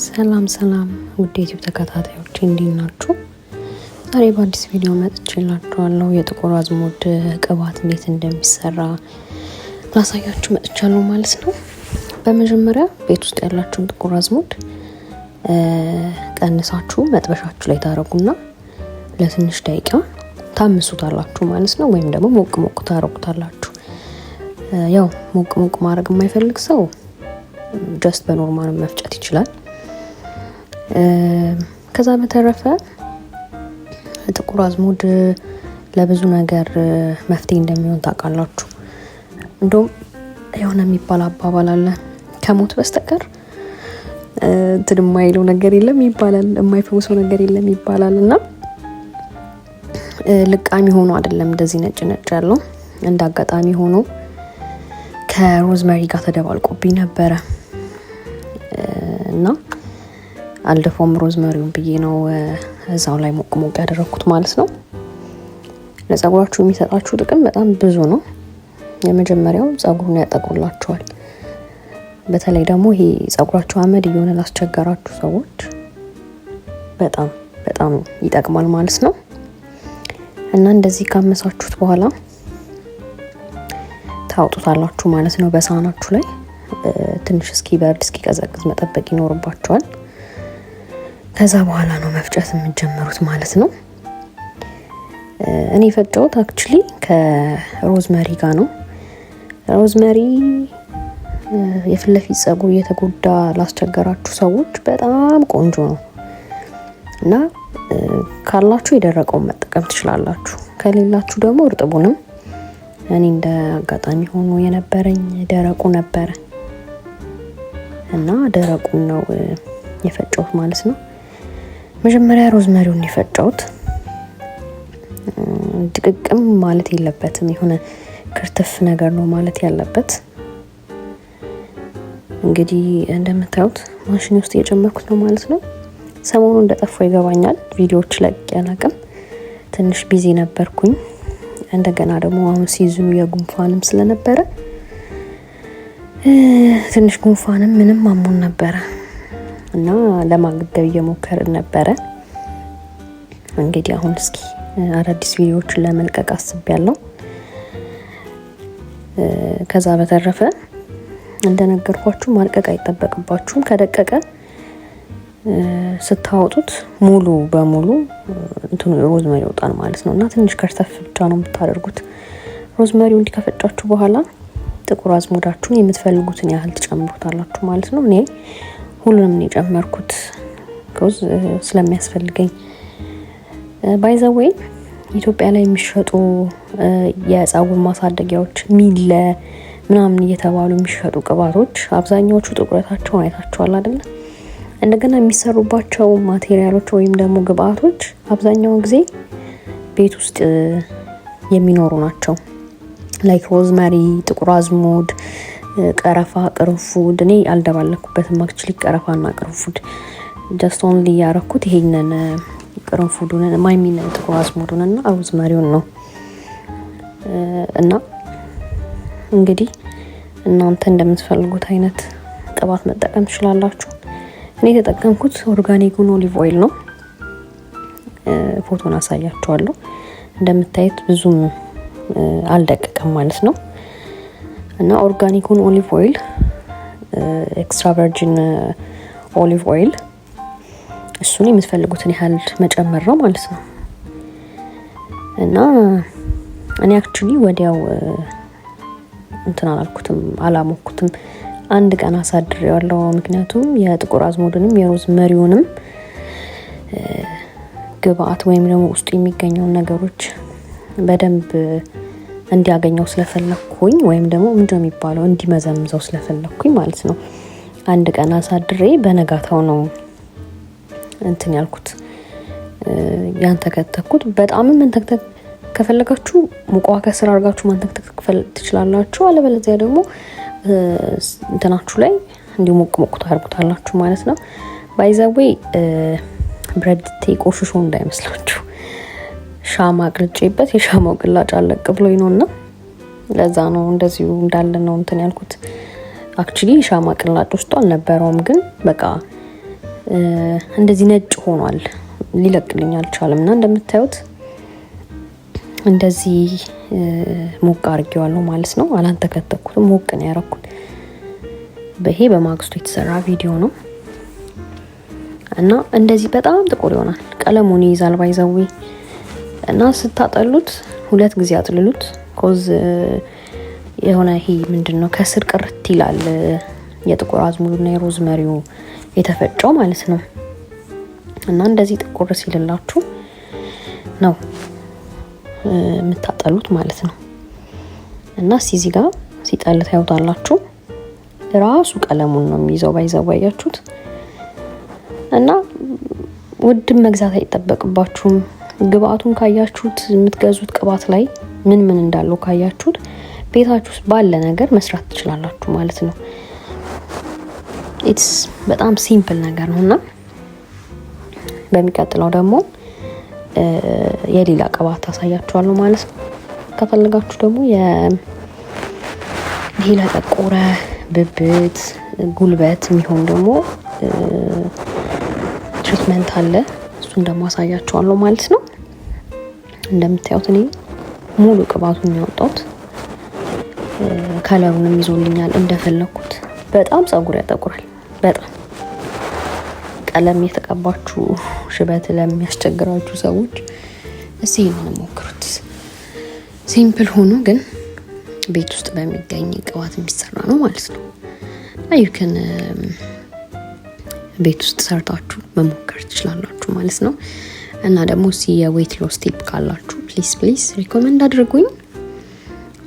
ሰላም ውድ ዩቲዩብ ተከታታዮች እንዴት ናችሁ? ዛሬ በአዲስ ቪዲዮ መጥቼላችኋለሁ። የጥቁር አዝሙድ ቅባት እንዴት እንደሚሰራ ላሳያችሁ መጥቻለሁ ማለት ነው። በመጀመሪያ ቤት ውስጥ ያላችሁን ጥቁር አዝሙድ ቀንሳችሁ መጥበሻችሁ ላይ ታረጉና ለትንሽ ደቂቃ ታምሱታላችሁ ማለት ነው። ወይም ደግሞ ሞቅ ታረጉታላችሁ። ያው ሞቅ ማድረግ የማይፈልግ ሰው ጀስት በኖርማል መፍጨት ይችላል። ከዛ በተረፈ ጥቁር አዝሙድ ለብዙ ነገር መፍትሄ እንደሚሆን ታውቃላችሁ። እንደውም የሆነ የሚባል አባባል አለ፣ ከሞት በስተቀር እንትን የማይለው ነገር የለም ይባላል፣ የማይፈውሰው ነገር የለም ይባላል። እና ልቃሚ ሆኖ አይደለም እንደዚህ ነጭ ያለው፣ እንደ አጋጣሚ ሆኖ ከሮዝመሪ ጋር ተደባልቆብኝ ነበረ እና አልደፎም ሮዝመሪውን ብዬ ነው እዛው ላይ ሞቅ ያደረኩት ማለት ነው። ለጸጉራችሁ የሚሰጣችሁ ጥቅም በጣም ብዙ ነው። የመጀመሪያው ጸጉሩን ያጠቁላችኋል። በተለይ ደግሞ ይሄ ጸጉራችሁ አመድ እየሆነ ላስቸገራችሁ ሰዎች በጣም ይጠቅማል ማለት ነው። እና እንደዚህ ካመሳችሁት በኋላ ታውጡታላችሁ ማለት ነው። በሳህናችሁ ላይ ትንሽ እስኪበርድ እስኪቀዘቅዝ መጠበቅ ይኖርባችኋል። ከዛ በኋላ ነው መፍጨት የምትጀምሩት ማለት ነው። እኔ የፈጨሁት አክቹሊ ከሮዝመሪ ጋር ነው። ሮዝመሪ የፊት ለፊት ጸጉር እየተጎዳ ላስቸገራችሁ ሰዎች በጣም ቆንጆ ነው እና ካላችሁ የደረቀውን መጠቀም ትችላላችሁ። ከሌላችሁ ደግሞ እርጥቡንም፣ እኔ እንደ አጋጣሚ ሆኖ የነበረኝ ደረቁ ነበረ እና ደረቁን ነው የፈጨሁት ማለት ነው። መጀመሪያ ሮዝመሪውን የፈጨሁት ድቅቅም ማለት የለበትም፣ የሆነ ክርትፍ ነገር ነው ማለት ያለበት። እንግዲህ እንደምታዩት ማሽን ውስጥ እየጨመርኩት ነው ማለት ነው። ሰሞኑን እንደጠፋው ይገባኛል፣ ቪዲዮዎች ለቅቄ አላቅም፣ ትንሽ ቢዚ ነበርኩኝ። እንደገና ደግሞ አሁን ሲዝኑ የጉንፋንም ስለነበረ ትንሽ ጉንፋንም ምንም አሞን ነበረ እና ለማገገብ እየሞከርን ነበረ። እንግዲህ አሁን እስኪ አዳዲስ ቪዲዮዎችን ለመልቀቅ አስቤያለሁ። ከዛ በተረፈ እንደነገርኳችሁ ማልቀቅ አይጠበቅባችሁም። ከደቀቀ ስታወጡት ሙሉ በሙሉ እንትኑ ሮዝመሪ ይወጣል ማለት ነው እና ትንሽ ከርተፍ ብቻ ነው የምታደርጉት። ሮዝመሪው እንዲከፈጫችሁ በኋላ ጥቁር አዝሙዳችሁን የምትፈልጉትን ያህል ትጨምሩታላችሁ ማለት ነው። እኔ ሁሉንም ነው የጨመርኩት ኮዝ ስለሚያስፈልገኝ። ባይ ዘ ዌይ ኢትዮጵያ ላይ የሚሸጡ የጸጉር ማሳደጊያዎች ሚለ ምናምን እየተባሉ የሚሸጡ ቅባቶች አብዛኛዎቹ ጥቁረታቸውን አይታችኋል አይደል? እንደገና የሚሰሩባቸው ማቴሪያሎች ወይም ደግሞ ግብአቶች አብዛኛውን ጊዜ ቤት ውስጥ የሚኖሩ ናቸው። ላይክ ሮዝመሪ፣ ጥቁር አዝሙድ፣ ቀረፋ፣ ቅርንፉድ። እኔ አልደባለኩበትም አክቹሊ ቀረፋና ቅርንፉድ ጀስት ኦንሊ ያረኩት ይሄንን ቅርንፉዱን ማይሚን ጥቁር አዝሙዱን እና ሮዝመሪውን ነው። እና እንግዲህ እናንተ እንደምትፈልጉት አይነት ቅባት መጠቀም ትችላላችሁ። እኔ የተጠቀምኩት ኦርጋኒኩን ኦሊቭ ኦይል ነው። ፎቶን አሳያችኋለሁ። እንደምታዩት ብዙም አልደቀቀም ማለት ነው። እና ኦርጋኒኩን ኦሊቭ ኦይል ኤክስትራ ቨርጂን ኦሊቭ ኦይል እሱን የምትፈልጉትን ያህል መጨመር ነው ማለት ነው። እና እኔ አክቹሊ ወዲያው እንትን አላሞኩትም። አንድ ቀን አሳድሬዋለሁ። ምክንያቱም የጥቁር አዝሙድንም የሮዝመሪውንም ግብአት ወይም ደግሞ ውስጡ የሚገኘውን ነገሮች በደንብ እንዲያገኘው ስለፈለኩኝ ወይም ደግሞ ምንድነው የሚባለው እንዲመዘምዘው ስለፈለኩኝ ማለት ነው። አንድ ቀን አሳድሬ በነጋታው ነው እንትን ያልኩት ያንተከተኩት። በጣም መንተክተክ ከፈለጋችሁ ሙቋ ከስራ አድርጋችሁ ማንተክተክ ትችላላችሁ። አለበለዚያ ደግሞ እንትናችሁ ላይ እንዲሁ ሞቅ ታደርጉታላችሁ ማለት ነው። ባይ ዘ ዌይ ብረድቴ ቆሽሾ እንዳይመስላችሁ ሻማ ቅልጬበት የሻማው ቅላጭ አለቅ ብሎኝ ነውና ለዛ ነው እንደዚሁ እንዳለ ነው እንትን ያልኩት። አክቹሊ ሻማ ቅላጭ ውስጥ አልነበረውም፣ ግን በቃ እንደዚህ ነጭ ሆኗል፣ ሊለቅልኝ አልቻለም። እና እንደምታዩት እንደዚህ ሞቅ አድርጌዋለሁ ማለት ነው። አላንተከተኩትም፣ ሞቅ ነው ያረኩት። በይሄ በማግስቱ የተሰራ ቪዲዮ ነው እና እንደዚህ በጣም ጥቁር ይሆናል። ቀለሙን ይይዛል ባይዘዊ እና ስታጠሉት 2 ጊዜ አጥልሉት። ኮዝ የሆነ ይሄ ምንድነው ከስር ቅርት ይላል የጥቁር አዝሙዱና የሮዝመሪው የተፈጨው ማለት ነው። እና እንደዚህ ጥቁር ሲልላችሁ ነው የምታጠሉት ማለት ነው። እና እዚህ ጋር ሲጠል ታዩታላችሁ። ራሱ ቀለሙን ነው የሚይዘው ባይዘዋያችሁት። እና ውድም መግዛት አይጠበቅባችሁም። ግብአቱን ካያችሁት የምትገዙት ቅባት ላይ ምን እንዳለው ካያችሁት ቤታችሁ ውስጥ ባለ ነገር መስራት ትችላላችሁ ማለት ነው። ኢትስ በጣም ሲምፕል ነገር ነውና በሚቀጥለው ደግሞ የሌላ ቅባት አሳያችኋለሁ ማለት ነው። ከፈለጋችሁ ደግሞ የሌላ ጠቆረ ብብት ጉልበት የሚሆን ደግሞ ትሪትመንት አለ። እሱን ደግሞ አሳያችኋለሁ ማለት ነው። እንደምታዩት እኔ ሙሉ ቅባቱን ያወጣሁት ከለሩንም ይዞልኛል እንደፈለኩት። በጣም ጸጉር ያጠቁራል። በጣም ቀለም የተቀባችሁ ሽበት ለሚያስቸግራችሁ ሰዎች እስቲ ይሄንን ሞክሩት። ሲምፕል ሆኖ ግን ቤት ውስጥ በሚገኝ ቅባት የሚሰራ ነው ማለት ነው። አይከን ቤት ውስጥ ሰርታችሁ መሞከር ትችላላችሁ ማለት ነው። እና ደግሞ የዌት ሎስ ቲፕ ካላችሁ ፕሊዝ ሪኮመንድ አድርጉኝ።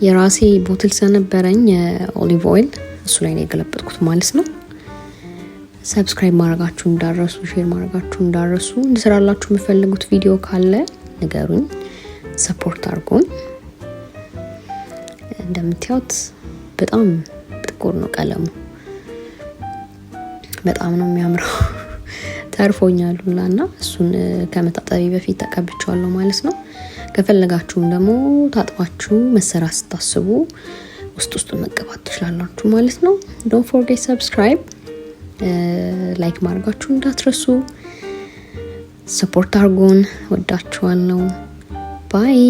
የራሴ ቦትል ስለነበረኝ የኦሊቭ ኦይል እሱ ላይ ነው የገለበጥኩት ማለት ነው። ሰብስክራይብ ማድረጋችሁ እንዳረሱ፣ ሼር ማድረጋችሁ እንዳረሱ። እንድሰራላችሁ የምፈልጉት ቪዲዮ ካለ ንገሩኝ፣ ሰፖርት አድርጉኝ። እንደምታዩት በጣም ጥቁር ነው ቀለሙ፣ በጣም ነው የሚያምረው። ተርፎኛል ሁላና እሱን ከመታጠቢ በፊት ተቀብቻለሁ ማለት ነው። ከፈለጋችሁም ደግሞ ታጥባችሁ መሰራት ስታስቡ ውስጥ መቀባት ትችላላችሁ ማለት ነው። ዶንት ፎርጌት ሰብስክራይብ፣ ላይክ ማድረጋችሁ እንዳትረሱ። ሰፖርት አድርጉን። ወዳችኋለሁ። ባይ